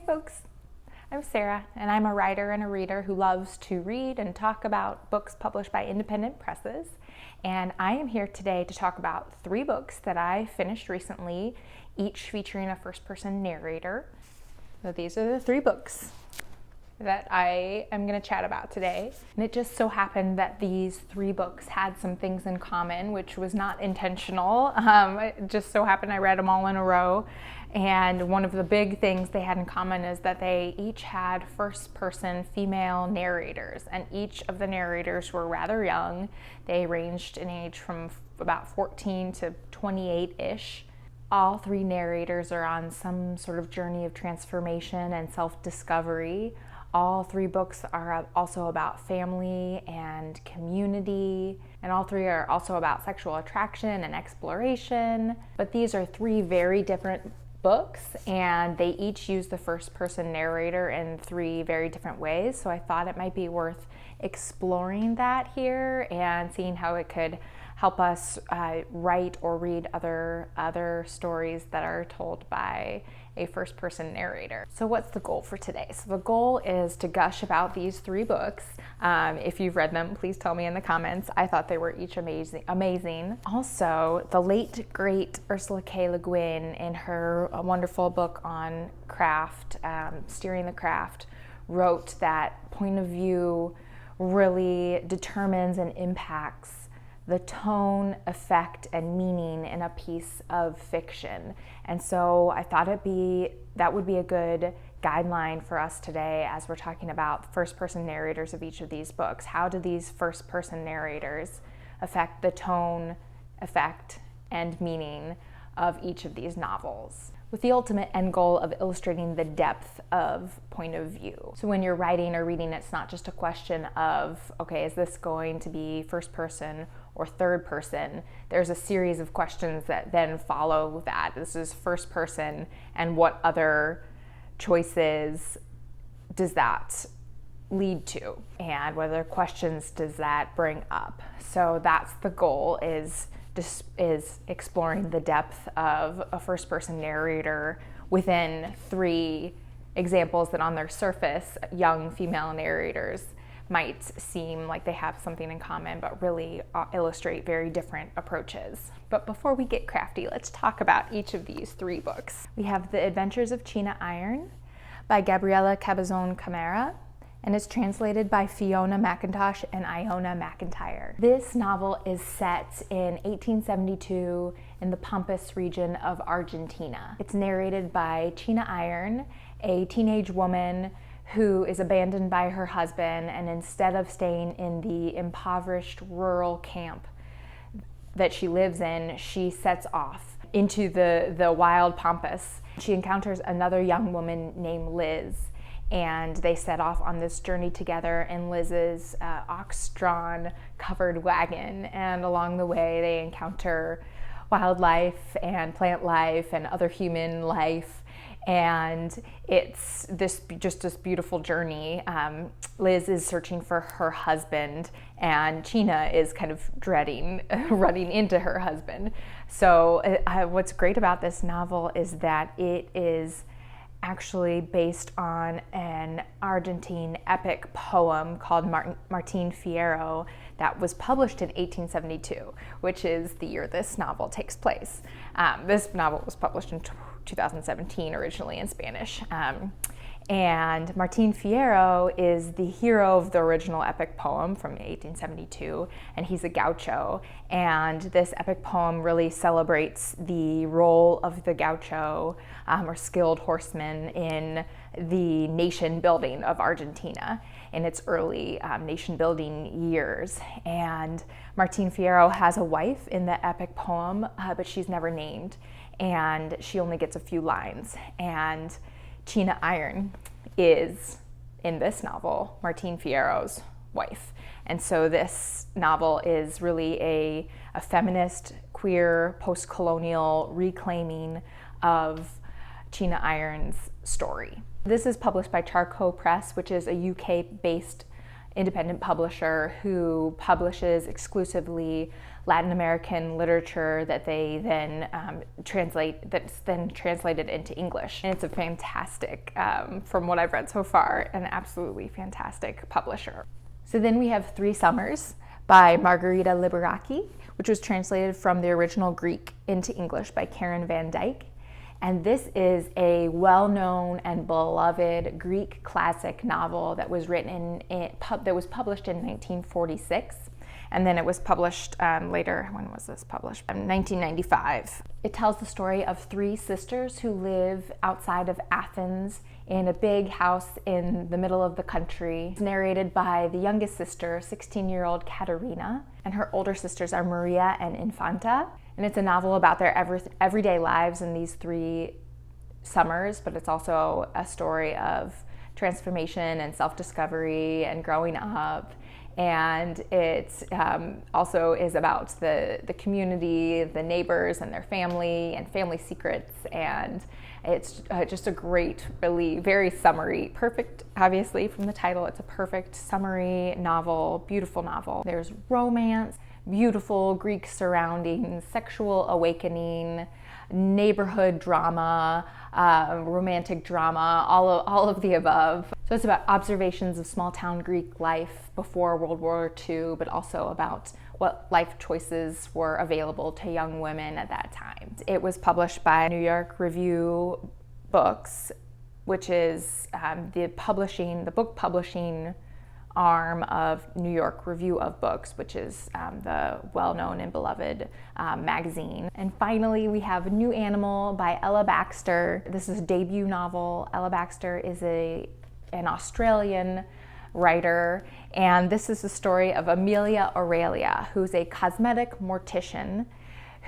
folks, I'm Sarah, and I'm a writer and a reader who loves to read and talk about books published by independent presses. And I am here today to talk about 3 books that I finished recently, each featuring a first-person narrator. So these are the 3 books that I am going to chat about today. And it just so happened that these 3 books had some things in common, which was not intentional. It just so happened I read them all in a row. And one of the big things they had in common is that they each had first-person female narrators, and each of the narrators were rather young. They ranged in age from about 14 to 28-ish. All 3 narrators are on some sort of journey of transformation and self-discovery. All 3 books are also about family and community, and all 3 are also about sexual attraction and exploration. But these are 3 very different books, and they each use the first-person narrator in 3 very different ways, so I thought it might be worth exploring that here and seeing how it could help us write or read other stories that are told by a first-person narrator. So what's the goal for today? So the goal is to gush about these 3 books. If you've read them, please tell me in the comments. I thought they were each amazing. Also, the late, great Ursula K. Le Guin, in her wonderful book on craft, Steering the Craft, wrote that point of view really determines and impacts the tone, effect, and meaning in a piece of fiction. And so I thought that would be a good guideline for us today as we're talking about first-person narrators of each of these books. How do these first-person narrators affect the tone, effect, and meaning of each of these novels, with the ultimate end goal of illustrating the depth of point of view. So when you're writing or reading, it's not just a question of, okay, is this going to be first person or third person? There's a series of questions that then follow that. This is first person, and what other choices does that lead to? And what other questions does that bring up? So that's the goal, is exploring the depth of a first-person narrator within 3 examples that on their surface, young female narrators might seem like they have something in common, but really illustrate very different approaches. But before we get crafty, let's talk about each of these 3 books. We have The Adventures of China Iron by Gabriela Cabezón Cámara, and it's translated by Fiona Mackintosh and Iona Macintyre. This novel is set in 1872 in the Pampas region of Argentina. It's narrated by China Iron, a teenage woman who is abandoned by her husband, and instead of staying in the impoverished rural camp that she lives in, she sets off into the wild Pampas. She encounters another young woman named Liz, and they set off on this journey together in Liz's ox-drawn covered wagon. And along the way, they encounter wildlife and plant life and other human life. And it's this beautiful journey. Liz is searching for her husband, and China is kind of dreading running into her husband. So what's great about this novel is that it is actually based on an Argentine epic poem called Martin Fierro that was published in 1872, which is the year this novel takes place. This novel was published in 2017 originally in Spanish. And Martin Fierro is the hero of the original epic poem from 1872, and he's a gaucho. And this epic poem really celebrates the role of the gaucho, or skilled horseman, in the nation building of Argentina in its early nation building years. And Martin Fierro has a wife in the epic poem, but she's never named, and she only gets a few lines. And China Iron is, in this novel, Martin Fierro's wife. And so this novel is really a feminist, queer, post-colonial reclaiming of China Iron's story. This is published by Charco Press, which is a UK-based independent publisher who publishes exclusively Latin American literature that they then that's then translated into English. And it's a fantastic, from what I've read so far, an absolutely fantastic publisher. So then we have Three Summers by Margarita Liberaki, which was translated from the original Greek into English by Karen Van Dyck. And this is a well-known and beloved Greek classic novel that was that was published in 1946. And then it was published later. When was this published? In 1995. It tells the story of three sisters who live outside of Athens in a big house in the middle of the country. It's narrated by the youngest sister, 16-year-old Katerina, and her older sisters are Maria and Infanta. And it's a novel about their everyday lives in these three summers, but it's also a story of transformation and self-discovery and growing up. And it also is about the community, the neighbors and their family and family secrets. And it's just a great, really very summery, perfect, obviously from the title, it's a perfect summary novel, beautiful novel. There's romance, beautiful Greek surroundings, sexual awakening, neighborhood drama, romantic drama, all of the above. So it's about observations of small town Greek life before World War II, but also about what life choices were available to young women at that time. It was published by NYRB Books, which is the book publishing arm of NYRB Books, which is the well-known and beloved magazine. And finally, we have New Animal by Ella Baxter. This is a debut novel. Ella Baxter is an Australian writer, and this is the story of Amelia Aurelia, who's a cosmetic mortician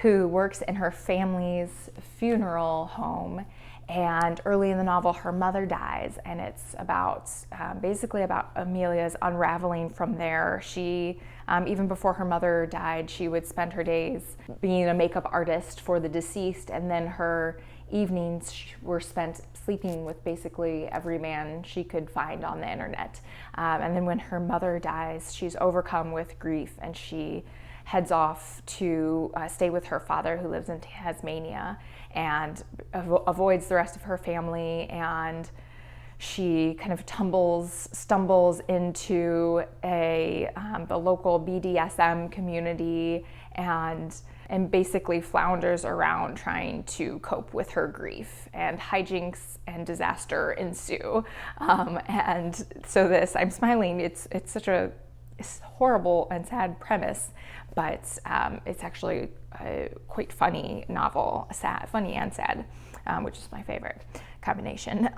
who works in her family's funeral home. And early in the novel, her mother dies, and it's about basically about Amelia's unraveling from there. She, even before her mother died, she would spend her days being a makeup artist for the deceased, and then her evenings were spent sleeping with basically every man she could find on the internet. And then when her mother dies, she's overcome with grief, and she heads off to stay with her father, who lives in Tasmania, and avoids the rest of her family. And she kind of stumbles into the local BDSM community, and basically flounders around trying to cope with her grief, and hijinks and disaster ensue. And so I'm smiling. It's such a horrible and sad premise, but it's actually a quite funny novel, funny and sad, which is my favorite combination.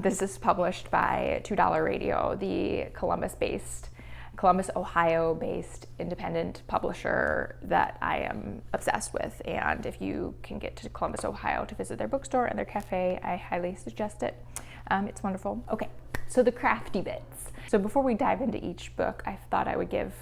This is published by $2 Radio, the Columbus, Ohio-based independent publisher that I am obsessed with. And if you can get to Columbus, Ohio to visit their bookstore and their cafe, I highly suggest it. It's wonderful. Okay, so the crafty bits. So before we dive into each book, I thought I would give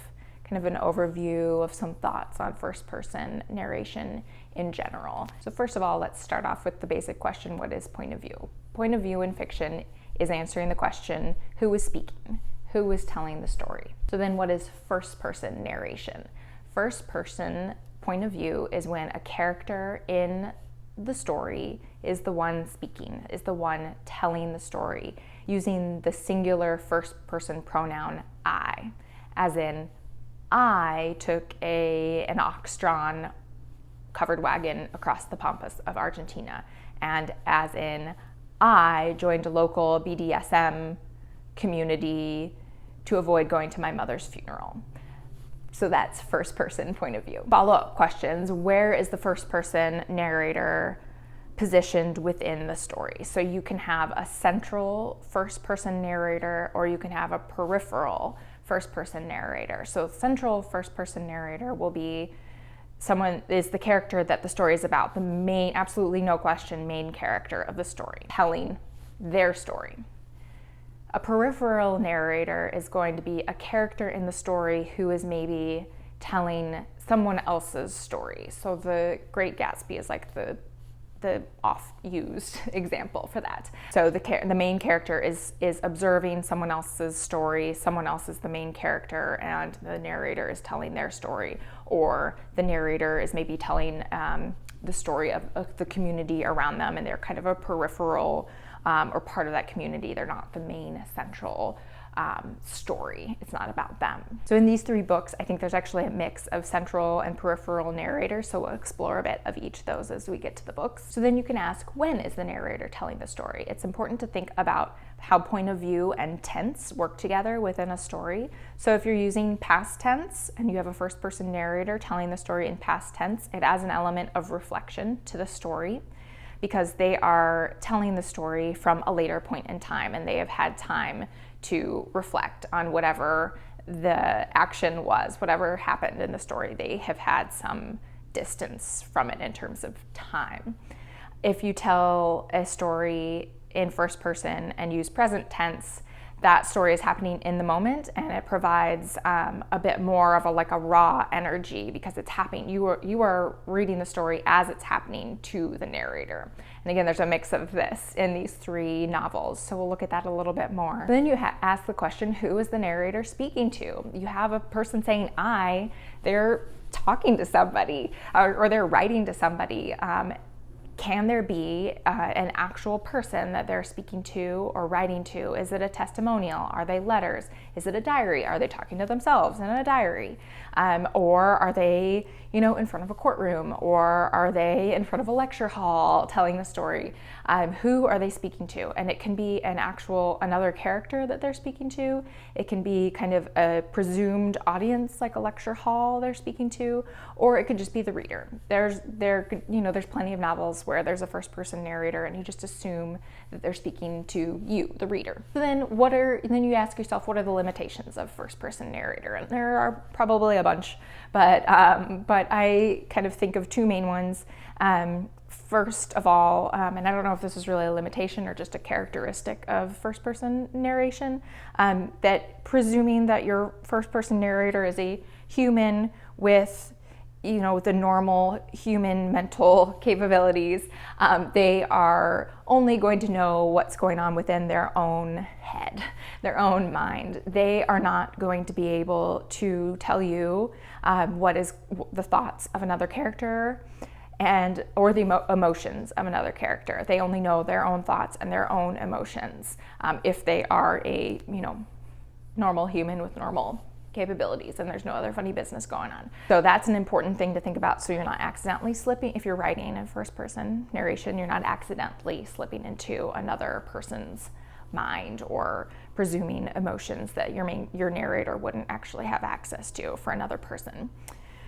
kind of an overview of some thoughts on first-person narration in general. So first of all, let's start off with the basic question: what is point of view? Point of view in fiction is answering the question, who is speaking? Who is telling the story? So then what is first-person narration? First-person point of view is when a character in the story is the one speaking, is the one telling the story, using the singular first-person pronoun I, as in, I took an ox-drawn covered wagon across the pampas of Argentina, and as in, I joined a local BDSM community to avoid going to my mother's funeral. So that's first-person point of view. Follow-up questions: where is the first-person narrator positioned within the story? So you can have a central first-person narrator, or you can have a peripheral first-person narrator. So central first-person narrator will be is the character that the story is about, the main, absolutely no question, main character of the story, telling their story. A peripheral narrator is going to be a character in the story who is maybe telling someone else's story. So The Great Gatsby is like the the oft-used example for that. So the main character is observing someone else's story, someone else is the main character, and the narrator is telling their story, or the narrator is maybe telling the story of the community around them, and they're kind of a peripheral or part of that community. They're not the main central story. It's not about them. So in these 3 books, I think there's actually a mix of central and peripheral narrators, so we'll explore a bit of each of those as we get to the books. So then you can ask, when is the narrator telling the story? It's important to think about how point of view and tense work together within a story. So if you're using past tense and you have a first-person narrator telling the story in past tense, it adds an element of reflection to the story, because they are telling the story from a later point in time, and they have had time to reflect on whatever the action was, whatever happened in the story. They have had some distance from it in terms of time. If you tell a story in first person and use present tense, that story is happening in the moment, and it provides a bit more of a raw energy, because it's happening. You are reading the story as it's happening to the narrator. And again, there's a mix of this in these 3 novels, so we'll look at that a little bit more. Then you ask the question, who is the narrator speaking to? You have a person saying I, they're talking to somebody, or they're writing to somebody. Can there be an actual person that they're speaking to or writing to? Is it a testimonial? Are they letters? Is it a diary? Are they talking to themselves in a diary? Or are they, in front of a courtroom? Or are they in front of a lecture hall telling the story? Who are they speaking to? And it can be another character that they're speaking to. It can be kind of a presumed audience, like a lecture hall they're speaking to, or it could just be the reader. There's plenty of novels where there's a first-person narrator and you just assume that they're speaking to you, the reader. So then you ask yourself, what are the limitations of first-person narrator? And there are probably a bunch, but I kind of think of 2 main ones. First of all, and I don't know if this is really a limitation or just a characteristic of first-person narration, that presuming that your first-person narrator is a human with the normal human mental capabilities, they are only going to know what's going on within their own head, their own mind. They are not going to be able to tell you what is the thoughts of another character or the emotions of another character. They only know their own thoughts and their own emotions if they are a normal human with normal capabilities, and there's no other funny business going on. So that's an important thing to think about, so you're not accidentally slipping. If you're writing in first person narration, you're not accidentally slipping into another person's mind or presuming emotions that your narrator wouldn't actually have access to for another person.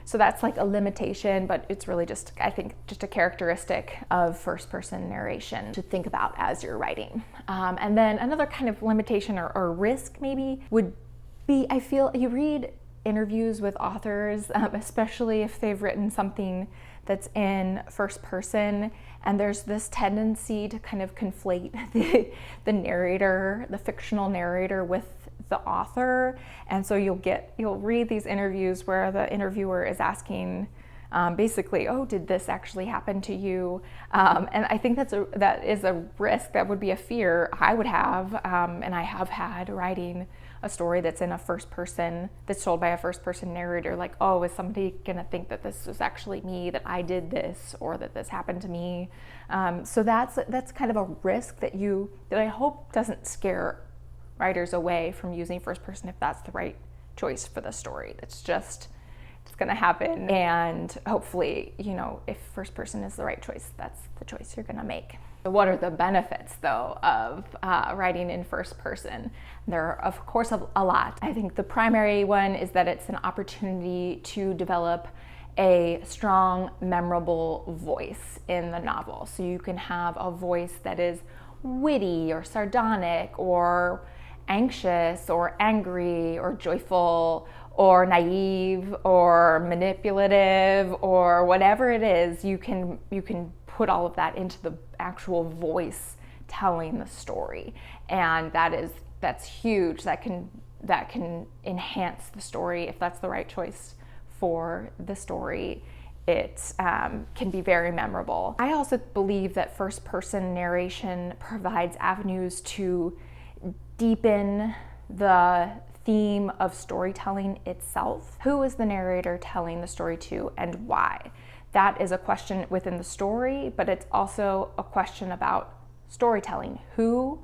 So that's like a limitation, but it's really just, I think, just a characteristic of first person narration to think about as you're writing. And then another kind of limitation or risk maybe would be, I feel you read interviews with authors, especially if they've written something that's in first person, and there's this tendency to kind of conflate the narrator, the fictional narrator, with the author. And so you'll read these interviews where the interviewer is asking basically, oh, did this actually happen to you? And I think that is a risk, that would be a fear I would have, and I have had writing a story that's in a first person, that's told by a first person narrator, like, oh, is somebody gonna think that this was actually me, that I did this, or that this happened to me? So that's kind of a risk that I hope doesn't scare writers away from using first person if that's the right choice for the story. It's going to happen, and hopefully, if first person is the right choice, that's the choice you're going to make. So what are the benefits, though, of writing in first person? There are, of course, a lot. I think the primary one is that it's an opportunity to develop a strong, memorable voice in the novel. So you can have a voice that is witty or sardonic or anxious or angry or joyful or naive or manipulative or whatever it is. You can put all of that into the actual voice telling the story, and that's huge. That can enhance the story if that's the right choice for the story. it can be very memorable. I also believe that first-person narration provides avenues to deepen the theme of storytelling itself. Who is the narrator telling the story to, and why? That is a question within the story, but it's also a question about storytelling. Who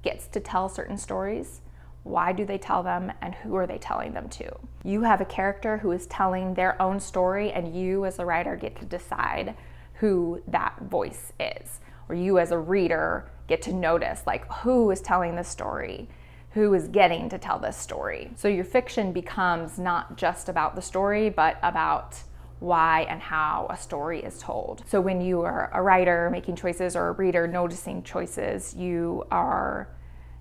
gets to tell certain stories? Why do they tell them, and who are they telling them to? You have a character who is telling their own story, and you as a writer get to decide who that voice is. Or you as a reader get to notice, like, who is telling this story? Who is getting to tell this story? So your fiction becomes not just about the story, but about why and how a story is told. So when you are a writer making choices or a reader noticing choices, you are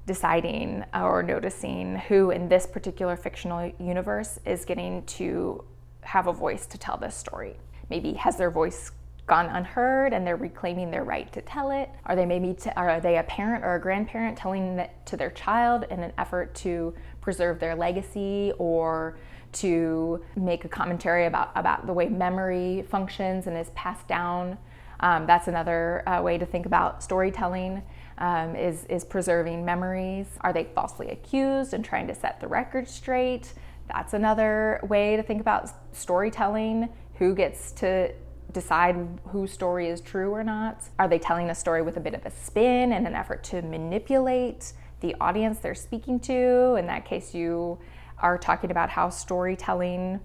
deciding or noticing who in this particular fictional universe is getting to have a voice to tell this story. Maybe has their voice gone unheard and they're reclaiming their right to tell it? Are they a parent or a grandparent telling it to their child in an effort to preserve their legacy or to make a commentary about the way memory functions and is passed down? That's another way to think about storytelling, is preserving memories. Are they falsely accused and trying to set the record straight? That's another way to think about storytelling. Who gets to decide whose story is true or not? Are they telling a story with a bit of a spin in an effort to manipulate the audience they're speaking to? In that case, you are talking about how storytelling,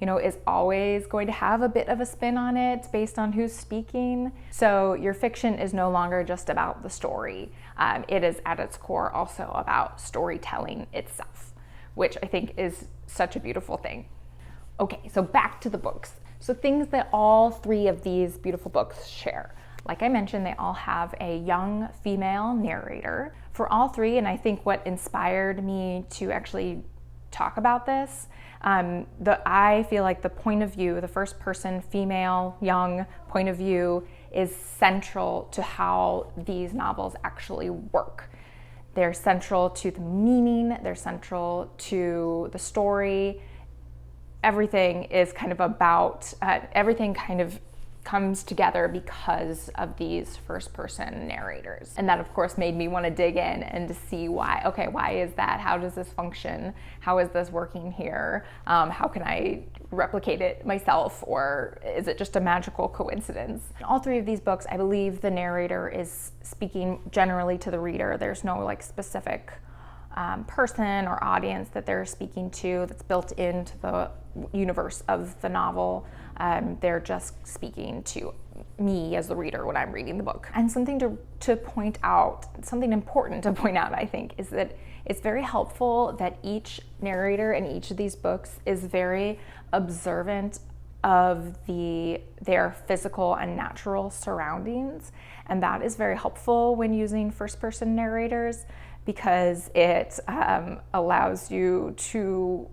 is always going to have a bit of a spin on it based on who's speaking. So your fiction is no longer just about the story. It is at its core also about storytelling itself, which I think is such a beautiful thing. Okay, so back to the books. So things that all three of these beautiful books share. Like I mentioned, they all have a young female narrator. For all three, and I think what inspired me to actually talk about this, I feel like the point of view, the first person, female, young point of view is central to how these novels actually work. They're central to the meaning, they're central to the story. Everything is kind of about, everything kind of comes together because of these first-person narrators. And that, of course, made me want to dig in and to see why. Okay, why is that? How does this function? How is this working here? How can I replicate it myself, or is it just a magical coincidence? In all three of these books, I believe the narrator is speaking generally to the reader. There's no specific person or audience that they're speaking to that's built into the universe of the novel. They're just speaking to me as the reader when I'm reading the book. And something to point out, something important to point out, I think, is that it's very helpful that each narrator in each of these books is very observant of their physical and natural surroundings. And that is very helpful when using first-person narrators, because it allows you to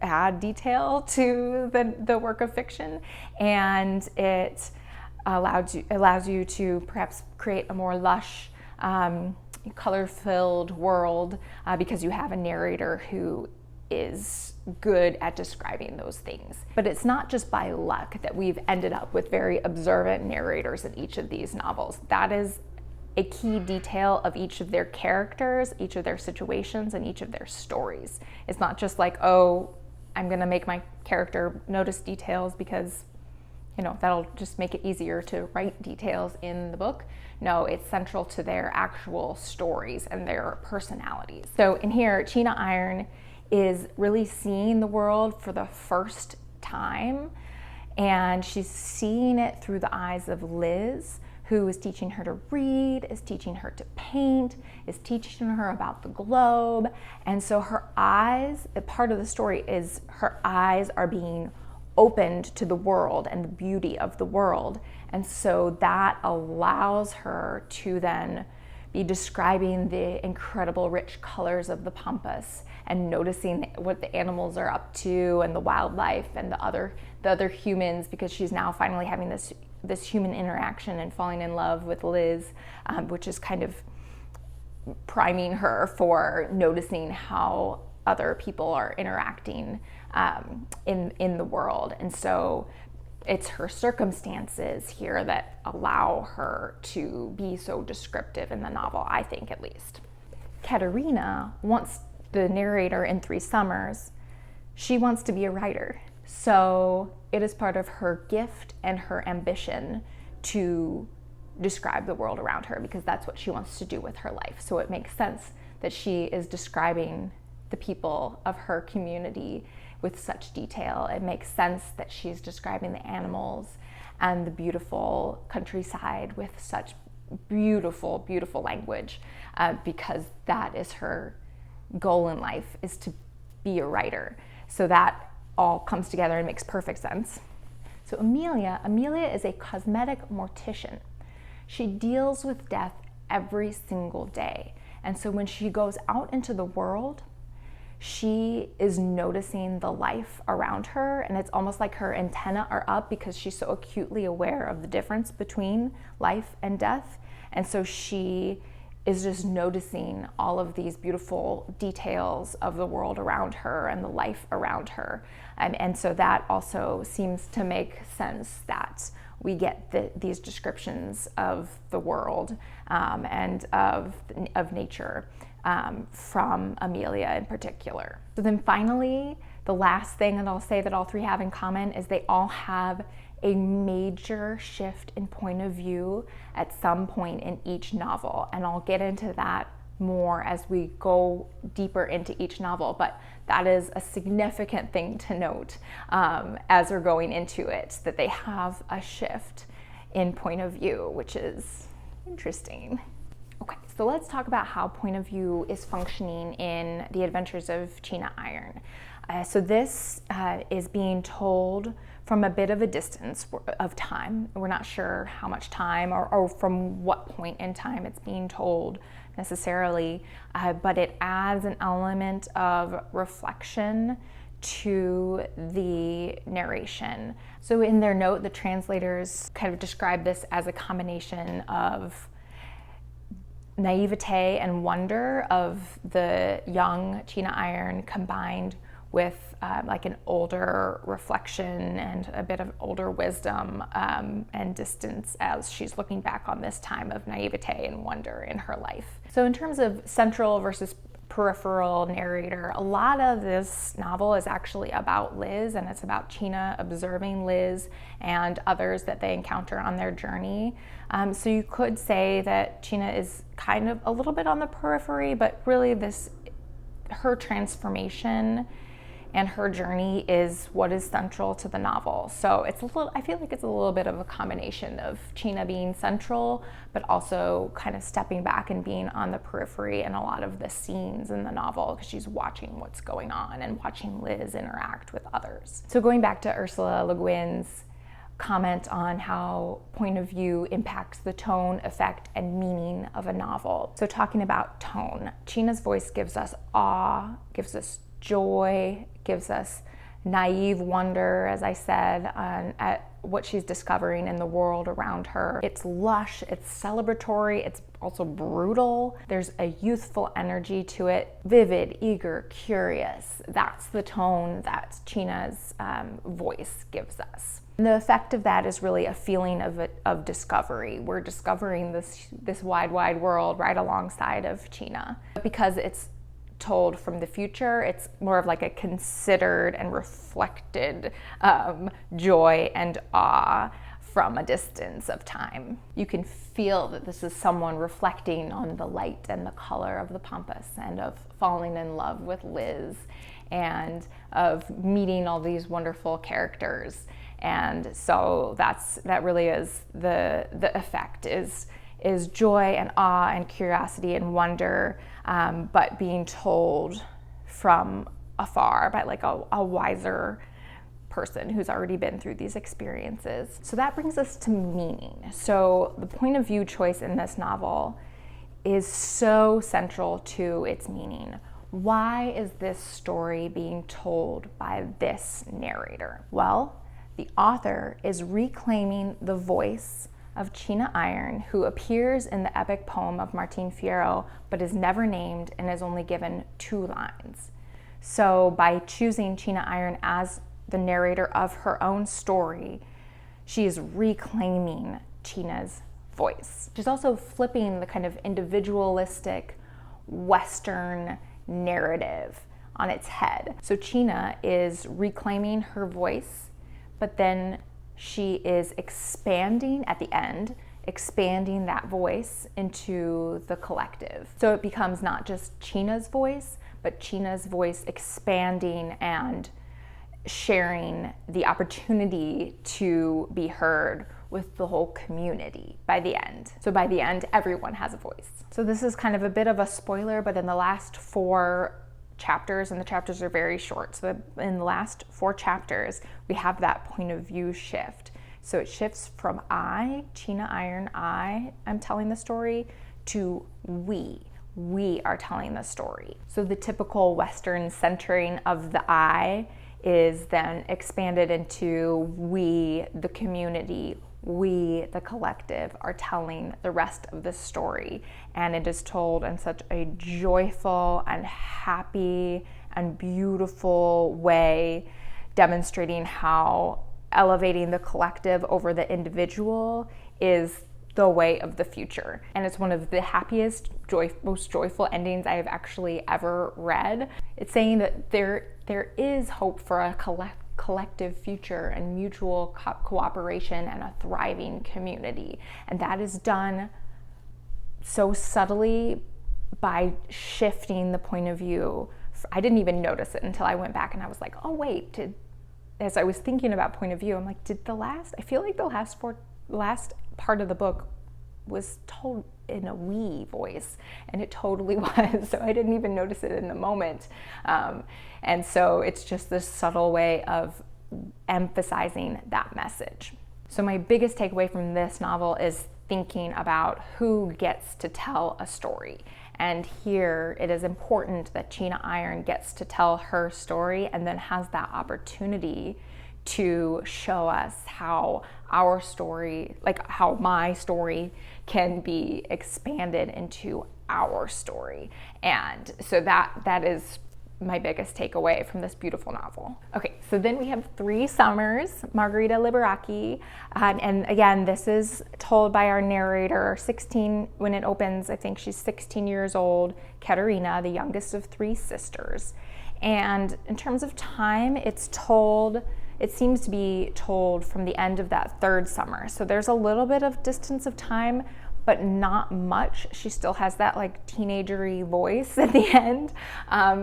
add detail to the work of fiction, and it allows you to perhaps create a more lush, color-filled world because you have a narrator who is good at describing those things. But it's not just by luck that we've ended up with very observant narrators in each of these novels. That is a key detail of each of their characters, each of their situations, and each of their stories. It's not just like, oh, I'm gonna make my character notice details because, that'll just make it easier to write details in the book. No, it's central to their actual stories and their personalities. So in here, China Iron is really seeing the world for the first time, and she's seeing it through the eyes of Liz, who is teaching her to read, is teaching her to paint, is teaching her about the globe. And so her eyes, a part of the story is her eyes are being opened to the world and the beauty of the world. And so that allows her to then be describing the incredible rich colors of the pampas and noticing what the animals are up to and the wildlife and the other humans, because she's now finally having this human interaction and falling in love with Liz, which is kind of priming her for noticing how other people are interacting in the world. And so It's her circumstances here that allow her to be so descriptive in the novel, I think, at least. Katerina wants, the narrator in Three Summers, she wants to be a writer. So it is part of her gift and her ambition to describe the world around her, because that's what she wants to do with her life. So it makes sense that she is describing the people of her community with such detail. It makes sense that she's describing the animals and the beautiful countryside with such beautiful, beautiful language, because that is her goal in life, is to be a writer. So that all comes together and makes perfect sense. So Amelia is a cosmetic mortician. She deals with death every single day. And so when she goes out into the world, she is noticing the life around her, and it's almost like her antennae are up because she's so acutely aware of the difference between life and death. And so she is just noticing all of these beautiful details of the world around her and the life around her. And so that also seems to make sense, that we get these descriptions of the world and of nature from Amelia in particular. So then finally, the last thing that I'll say that all three have in common is they all have a major shift in point of view at some point in each novel. And I'll get into that more as we go deeper into each novel, but that is a significant thing to note as we're going into it, that they have a shift in point of view, which is interesting. Okay, so let's talk about how point of view is functioning in The Adventures of China Iron. So this is being told from a bit of a distance of time. We're not sure how much time or from what point in time it's being told necessarily, but it adds an element of reflection to the narration. So in their note, the translators kind of describe this as a combination of naivete and wonder of the young China Iron combined with like an older reflection and a bit of older wisdom and distance as she's looking back on this time of naivete and wonder in her life. So in terms of central versus peripheral narrator, a lot of this novel is actually about Liz, and it's about China observing Liz and others that they encounter on their journey. So you could say that China is kind of a little bit on the periphery, but really her transformation and her journey is what is central to the novel. So I feel like it's a little bit of a combination of China being central, but also kind of stepping back and being on the periphery in a lot of the scenes in the novel, because she's watching what's going on and watching Liz interact with others. So going back to Ursula Le Guin's comment on how point of view impacts the tone, effect, and meaning of a novel. So talking about tone, China's voice gives us awe, gives us joy, gives us naive wonder, as I said, at what she's discovering in the world around her. It's lush, it's celebratory, it's also brutal. There's a youthful energy to it, vivid, eager, curious. That's the tone that China's voice gives us. And the effect of that is really a feeling of discovery. We're discovering this wide, wide world right alongside of China. Because it's told from the future, it's more of like a considered and reflected joy and awe from a distance of time. You can feel that this is someone reflecting on the light and the color of the pampas, and of falling in love with Liz, and of meeting all these wonderful characters. And so that really is the effect, is joy and awe and curiosity and wonder, but being told from afar by like a wiser person who's already been through these experiences. So that brings us to meaning. So the point of view choice in this novel is so central to its meaning. Why is this story being told by this narrator? Well, the author is reclaiming the voice of China Iron, who appears in the epic poem of Martin Fierro, but is never named and is only given 2 lines. So by choosing China Iron as the narrator of her own story, she is reclaiming China's voice. She's also flipping the kind of individualistic Western narrative on its head. So China is reclaiming her voice, but then she is expanding at the end, expanding that voice into the collective. So it becomes not just China's voice, but China's voice expanding and sharing the opportunity to be heard with the whole community by the end. So by the end, everyone has a voice. So this is kind of a bit of a spoiler, but in the last 4 chapters, and the chapters are very short, so in the last 4 chapters, we have that point of view shift. So it shifts from I, China Iron, I'm telling the story, to we are telling the story. So the typical Western centering of the I is then expanded into we, the community, we, the collective, are telling the rest of the story. And it is told in such a joyful and happy and beautiful way, demonstrating how elevating the collective over the individual is the way of the future. And it's one of the happiest, most joyful endings I have actually ever read. It's saying that there is hope for a collective future and mutual cooperation and a thriving community. And that is done so subtly by shifting the point of view. I didn't even notice it until I went back and I was like, oh wait, as I was thinking about point of view, I'm like, I feel like the last part of the book was told in a we voice, and it totally was, so I didn't even notice it in the moment. And so it's just this subtle way of emphasizing that message. So my biggest takeaway from this novel is thinking about who gets to tell a story. And here it is important that China Iron gets to tell her story and then has that opportunity to show us how our story, like how my story, can be expanded into our story. And so that is my biggest takeaway from this beautiful novel. Okay, so then we have 3 Summers, Margarita Liberaki. And again, this is told by our narrator, 16, when it opens, I think she's 16 years old, Katerina, the youngest of 3 sisters. And in terms of time, it seems to be told from the end of that 3rd summer. So there's a little bit of distance of time, but not much. She still has that like teenagery voice at the end.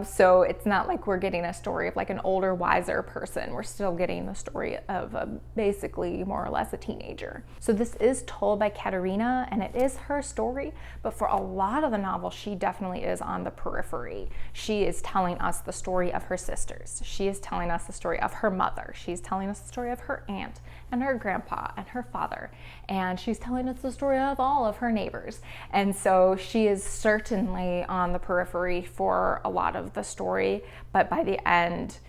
So it's not like we're getting a story of like an older, wiser person. We're still getting the story of basically more or less a teenager. So this is told by Katerina, and it is her story, but for a lot of the novel, she definitely is on the periphery. She is telling us the story of her sisters. She is telling us the story of her mother. She's telling us the story of her aunt and her grandpa and her father. And she's telling us the story of all of her neighbors. And so she is certainly on the periphery for a lot of the story, but by the end,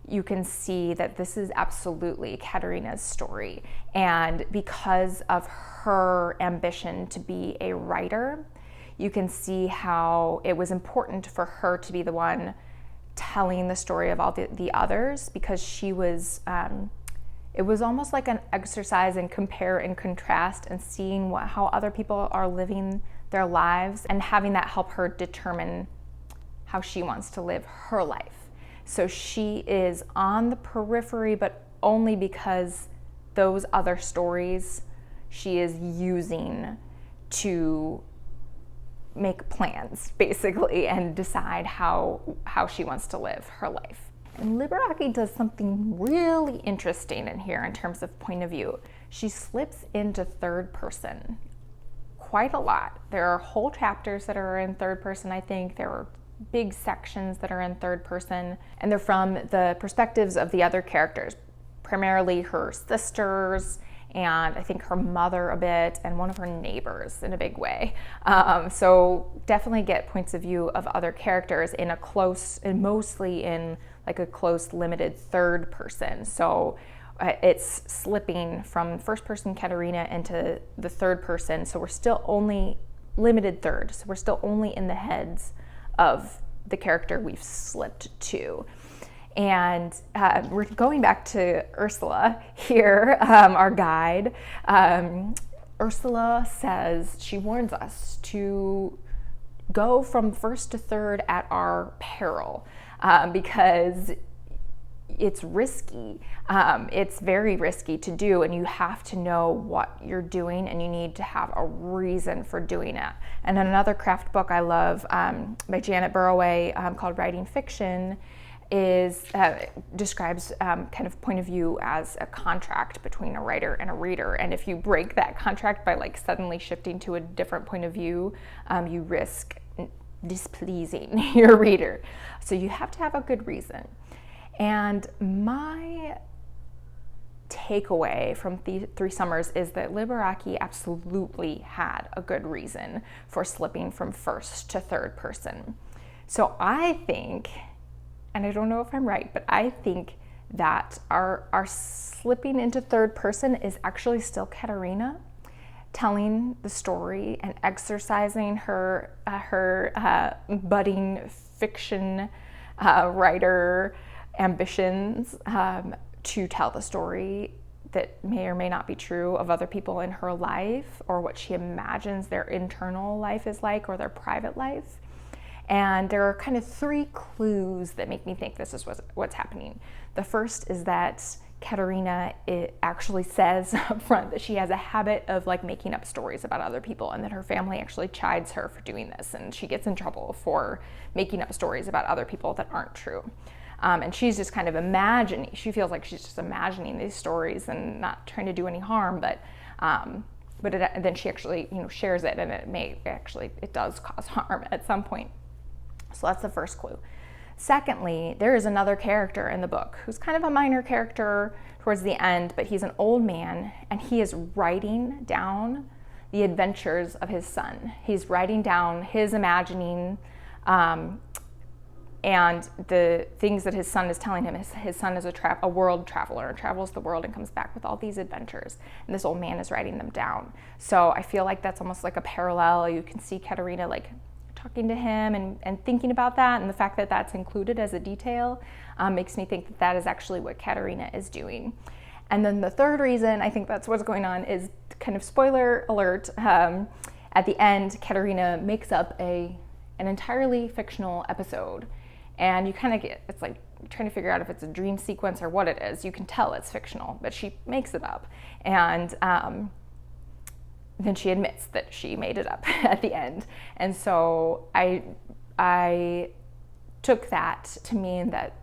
you can see that this is absolutely Katerina's story. And because of her ambition to be a writer, you can see how it was important for her to be the one telling the story of all the others, because she was, it was almost like an exercise in compare and contrast and seeing how other people are living their lives and having that help her determine how she wants to live her life. So she is on the periphery, but only because those other stories she is using to make plans, basically, and decide how she wants to live her life. And Liberaki does something really interesting in here in terms of point of view. She slips into 3rd person quite a lot. There are whole chapters that are in 3rd person, I think. There are big sections that are in 3rd person, and they're from the perspectives of the other characters, primarily her sisters, and I think her mother a bit, and one of her neighbors in a big way. So definitely get points of view of other characters in a close, and mostly in like a close, limited 3rd person. So it's slipping from 1st person Katerina into the 3rd person. So we're still only limited 3rd. So we're still only in the heads of the character we've slipped to. And we're going back to Ursula here, our guide. Ursula says, she warns us to go from first to third at our peril, because it's risky. It's very risky to do, and you have to know what you're doing, and you need to have a reason for doing it. And another craft book I love by Janet Burroway called Writing Fiction describes kind of point of view as a contract between a writer and a reader. And if you break that contract by like suddenly shifting to a different point of view, you risk displeasing your reader. So you have to have a good reason. And my takeaway from the 3 Summers is that Liberaki absolutely had a good reason for slipping from first to third person. So I think, and I don't know if I'm right, but I think that our slipping into third person is actually still Katerina telling the story and exercising her budding fiction writer ambitions to tell the story that may or may not be true of other people in her life, or what she imagines their internal life is like, or their private life. And there are kind of 3 clues that make me think this is what's happening. The first is that Katerina actually says up front that she has a habit of like making up stories about other people, and that her family actually chides her for doing this, and she gets in trouble for making up stories about other people that aren't true. And she's just kind of imagining, she feels like she's just imagining these stories and not trying to do any harm, but then she actually, shares it, and it does cause harm at some point. So that's the first clue. Secondly, there is another character in the book who's kind of a minor character towards the end, but he's an old man, and he is writing down the adventures of his son. He's writing down his imagining, and the things that his son is telling him. His son is a world traveler, travels the world and comes back with all these adventures, and this old man is writing them down. So I feel like that's almost like a parallel. You can see Katerina like talking to him and thinking about that, and the fact that that's included as a detail makes me think that that is actually what Katerina is doing. And then the third reason I think that's what's going on is, kind of spoiler alert, at the end Katerina makes up an entirely fictional episode. And you kind of it's like trying to figure out if it's a dream sequence or what it is. You can tell it's fictional, but she makes it up. And then she admits that she made it up at the end. And so I took that to mean that,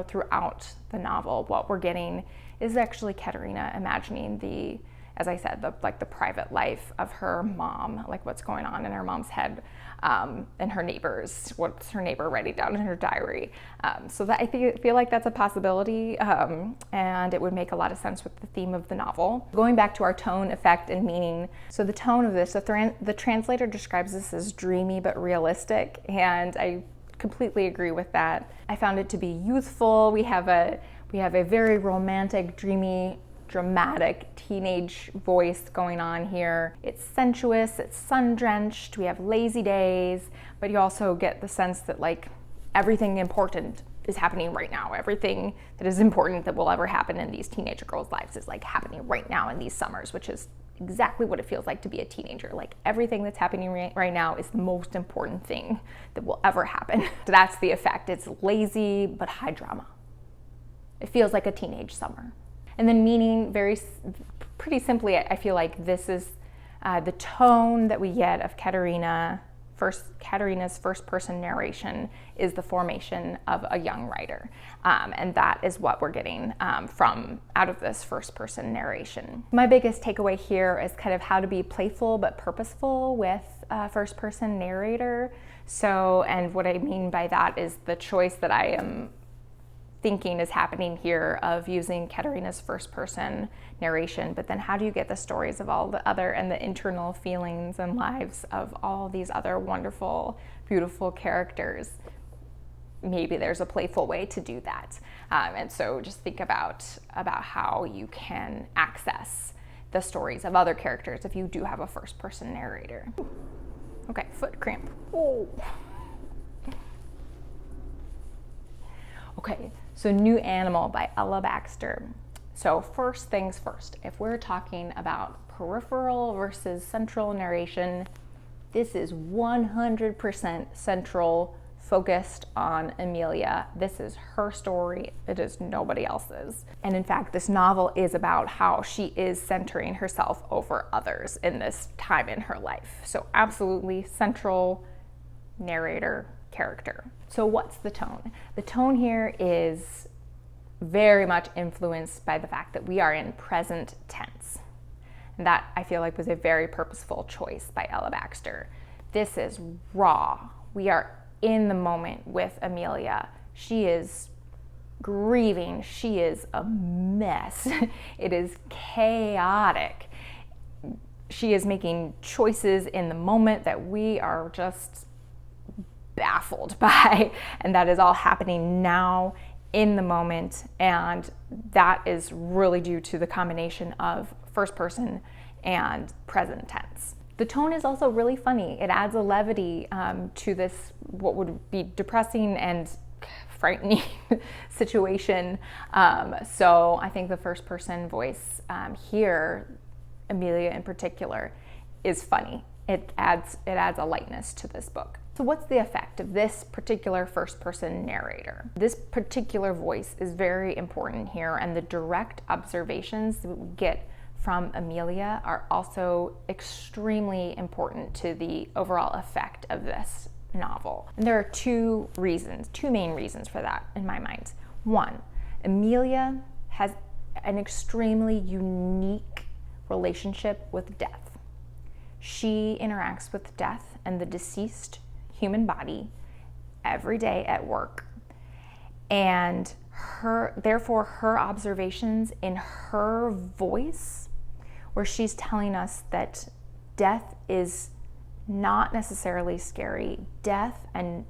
throughout the novel, what we're getting is actually Katerina imagining as I said, the private life of her mom, like what's going on in her mom's head, and her neighbors, what's her neighbor writing down in her diary. So that I feel like that's a possibility, and it would make a lot of sense with the theme of the novel. Going back to our tone, effect, and meaning. So the tone of this, the translator describes this as dreamy but realistic, and I completely agree with that. I found it to be youthful. We have a very romantic, dreamy, dramatic teenage voice going on here. It's sensuous, it's sun-drenched, we have lazy days, but you also get the sense that like everything important is happening right now. Everything that is important that will ever happen in these teenage girls' lives is like happening right now in these summers, which is exactly what it feels like to be a teenager. Like everything that's happening right now is the most important thing that will ever happen. So that's the effect. It's lazy but high drama. It feels like a teenage summer. And then meaning, pretty simply, I feel like this is the tone that we get of Katerina's first-person narration is the formation of a young writer, and that is what we're getting out of this first-person narration. My biggest takeaway here is kind of how to be playful but purposeful with a first-person narrator. So, and what I mean by that is the choice that I am thinking is happening here of using Katerina's first-person narration, but then how do you get the stories of all the other and the internal feelings and lives of all these other wonderful, beautiful characters? Maybe there's a playful way to do that. And so just think about how you can access the stories of other characters if you do have a first-person narrator. Okay, foot cramp. Oh. Okay, So New Animal by Ella Baxter. So first things first, if we're talking about peripheral versus central narration, this is 100% central, focused on Amelia. This is her story. It is nobody else's. And in fact, this novel is about how she is centering herself over others in this time in her life. So absolutely central narrator character. So what's the tone? The tone here is very much influenced by the fact that we are in present tense. And that, I feel like, was a very purposeful choice by Ella Baxter. This is raw. We are in the moment with Amelia. She is grieving. She is a mess. It is chaotic. She is making choices in the moment that we are just baffled by. And that is all happening now in the moment. And that is really due to the combination of first person and present tense. The tone is also really funny. It adds a levity to this, what would be depressing and frightening situation. So I think the first person voice here, Amelia in particular, is funny. It adds a lightness to this book. So what's the effect of this particular first person narrator? This particular voice is very important here, and the direct observations that we get from Amelia are also extremely important to the overall effect of this novel. And there are two main reasons for that in my mind. One, Amelia has an extremely unique relationship with death. She interacts with death and the deceased human body every day at work. And therefore her observations in her voice, where she's telling us that death is not necessarily scary. Death and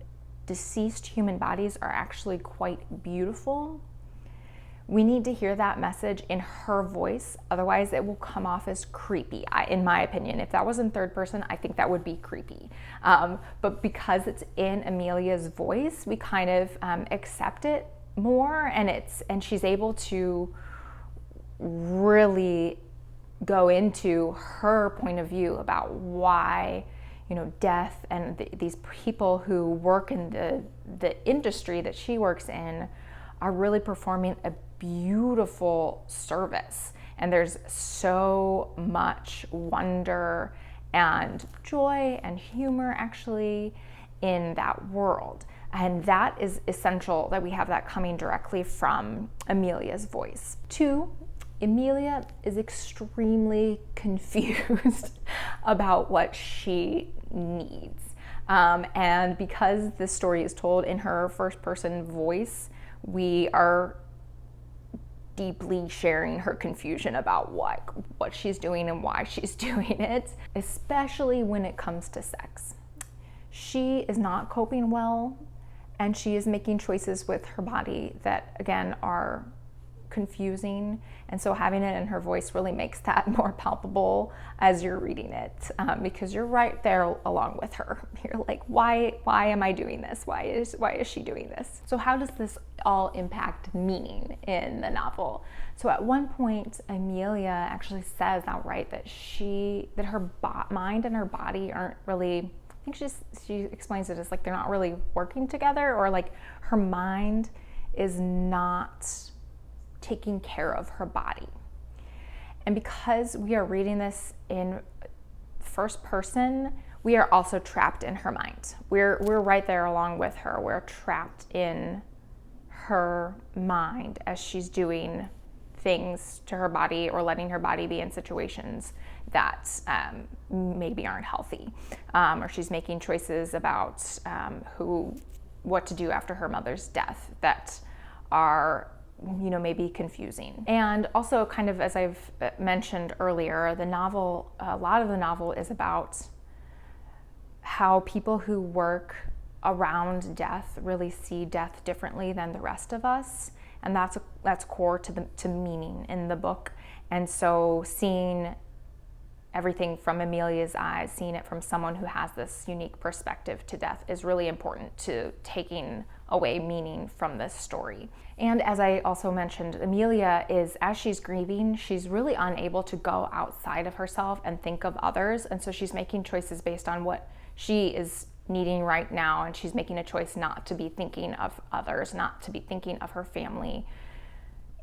deceased human bodies are actually quite beautiful. We need to hear that message in her voice, otherwise it will come off as creepy, in my opinion. If that was in third person, I think that would be creepy. But because it's in Amelia's voice, we kind of accept it more, and she's able to really go into her point of view about why, death and these people who work in the industry that she works in are really performing a beautiful service. And there's so much wonder and joy and humor actually in that world. And that is essential that we have that coming directly from Amelia's voice. Two, Amelia is extremely confused about what she needs. And because this story is told in her first person voice, we are deeply sharing her confusion about what she's doing and why she's doing it, especially when it comes to sex. She is not coping well, and she is making choices with her body that, again, are confusing. And so having it in her voice really makes that more palpable as you're reading it, because you're right there along with her. You're like, why am I doing this? Why is she doing this? So how does this all impact meaning in the novel? So at one point, Amelia actually says outright that her mind and her body aren't really, I think she explains it as like they're not really working together, or like her mind is not taking care of her body. And because we are reading this in first person, we are also trapped in her mind. We're right there along with her. We're trapped in her mind as she's doing things to her body or letting her body be in situations that maybe aren't healthy, or she's making choices about what to do after her mother's death that are maybe confusing. And also, kind of as I've mentioned earlier, a lot of the novel is about how people who work around death really see death differently than the rest of us, and that's core to meaning in the book. And so seeing everything from Amelia's eyes, seeing it from someone who has this unique perspective to death is really important to taking away meaning from this story. And as I also mentioned, Amelia is, as she's grieving, she's really unable to go outside of herself and think of others. And so she's making choices based on what she is needing right now. And she's making a choice not to be thinking of others, not to be thinking of her family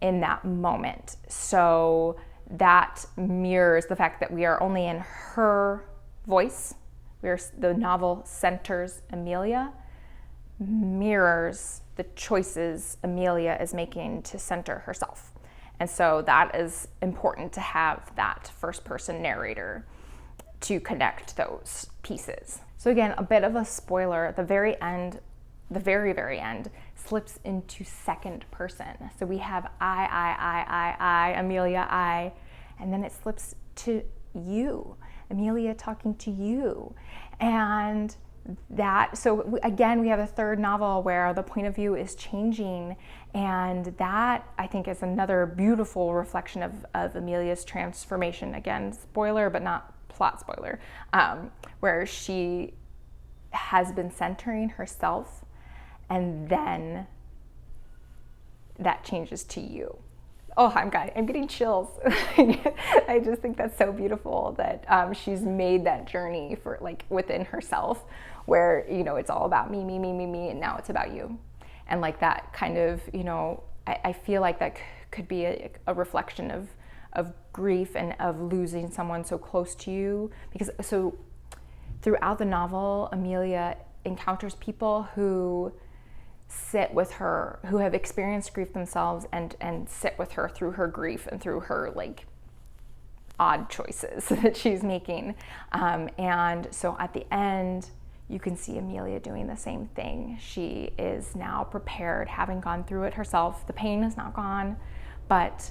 in that moment. So that mirrors the fact that we are only in her voice. The novel centers Amelia, mirrors the choices Amelia is making to center herself. And so that is important to have that first person narrator to connect those pieces. So again, a bit of a spoiler, at the very end, the very, very end, slips into second person. So we have I, Amelia, I, and then it slips to you, Amelia talking to you. And so again, we have a third novel where the point of view is changing, and that I think is another beautiful reflection of Amelia's transformation. Again, spoiler, but not plot spoiler, where she has been centering herself, and then that changes to you. Oh, I'm getting chills. I just think that's so beautiful that she's made that journey for within herself, where it's all about me, and now it's about you. And that kind of, I feel like that could be a reflection of grief and of losing someone so close to you. Because so throughout the novel, Amelia encounters people who sit with her, who have experienced grief themselves, and sit with her through her grief and through her odd choices that she's making. And so at the end, you can see Amelia doing the same thing. She is now prepared, having gone through it herself. The pain is not gone, but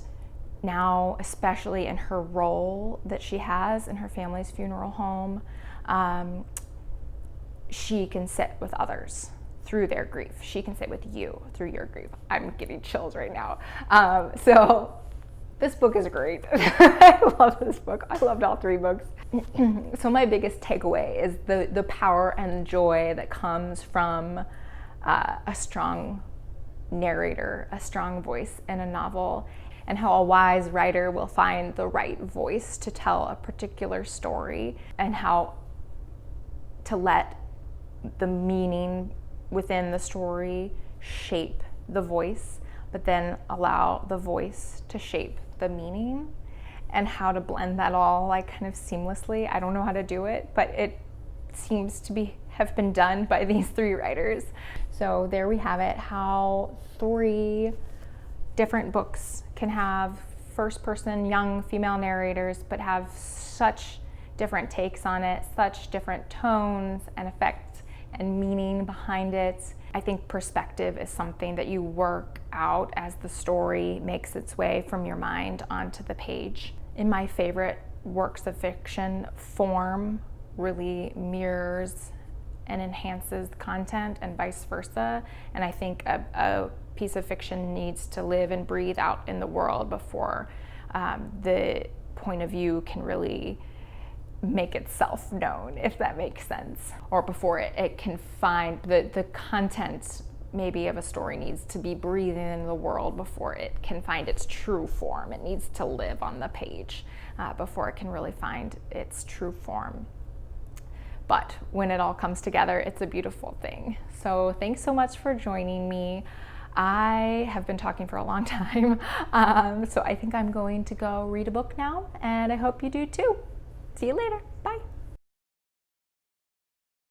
now, especially in her role that she has in her family's funeral home, she can sit with others through their grief. She can sit with you through your grief. I'm getting chills right now. So this book is great. I love this book. I loved all three books. So my biggest takeaway is the power and joy that comes from a strong narrator, a strong voice in a novel, and how a wise writer will find the right voice to tell a particular story, and how to let the meaning within the story shape the voice, but then allow the voice to shape the meaning, and how to blend that all kind of seamlessly. I don't know how to do it, but it seems to have been done by these three writers. So there we have it, how three different books can have first person young female narrators, but have such different takes on it, such different tones and effects and meaning behind it. I think perspective is something that you work out as the story makes its way from your mind onto the page. In my favorite works of fiction, form really mirrors and enhances content and vice versa. And I think a piece of fiction needs to live and breathe out in the world before the point of view can really make itself known, if that makes sense, or before it can find the content maybe of a story needs to be breathing in the world before it can find its true form. It needs to live on the page before it can really find its true form. But when it all comes together, it's a beautiful thing. So thanks so much for joining me. I have been talking for a long time, so I think I'm going to go read a book now, and I hope you do too. See you later. Bye.